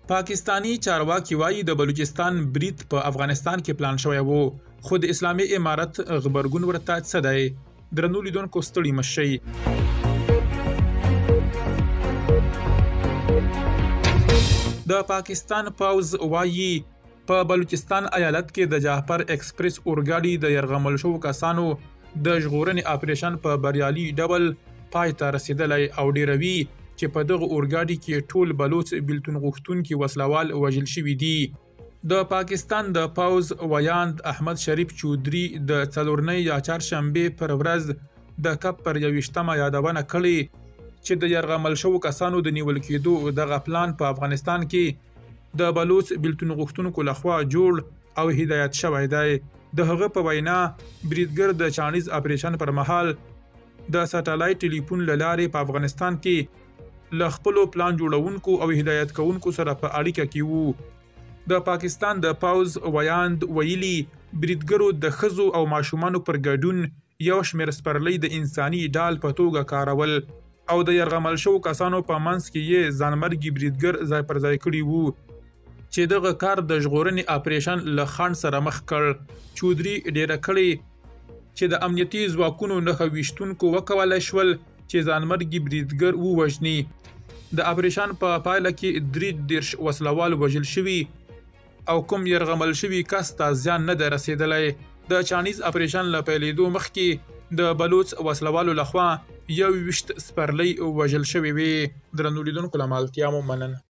پاکستانی چارواکي وایي د بلوچستان برید په افغانستان کې پلان شوی وو، خو د اسلامي امارت غبرګون ورته څه دی؟ درنو لیدونکو ستړي مه شئ. د پاکستان پوځ وایي په بلوچستان ایالت کې د جعفر ایکسپریس اورګاډي د یرغمل شوو کسانو د ژغورنې اپریشن په بریالي ډول پای ته رسیدلی او ډیروي چې په دغه اورګاډي کې ټول بلوچ بیلتون غوښتونکي وسلوال وژل شوي دي. د پاکستان د پوځ ویاند احمد شریف چودري د څلورنۍ یا چهارشنبې پر ورځ د کپ پر 21مه یادونه کړې چې د یرغمل شوو کسانو د نیول کېدو دغه پلان په افغانستان کې د بلوچ بیلتون غوښتونکو لخوا جوړ او هدایت شوی دی. د هغه په وینا بریدګر د چانیز اپریشن پر مهال د سټلایټ ټلیفون له لارې په افغانستان کې له خپلو پلان جوړونکو او هدایت کوونکو سره په اړیکه کې وو. د پاکستان د پوځ ویاند ویلي بریدګرو د ښځو او ماشومانو پر ګډون یو شمېر سپرلۍ د انساني ډال په توګه کارول او د یرغمل شوو کسانو په منځ کې یې ځانمرګي بریدګر ځای پر ځای کړي وو چې دغه کار د ژغورنې اپریشن له خنډ سره مخ کړ. چودري ډیره کړې چې د امنیتي ځواکونو نښه ویشتونکو وکولی شول چې ځانمرګي بریدګر ووژني. د اپریشن په پایله کې 33 وسلوال وژل شوي او کوم یرغمل شوي کس ته زیان نه دی رسیدلی. د چانیز اپریشن له پیلېدو مخکې د بلوچ وسلوالو لخوا 21 سپرلۍ وژل شوي وې. درنو لیدونکو له مالتیا مو مننه.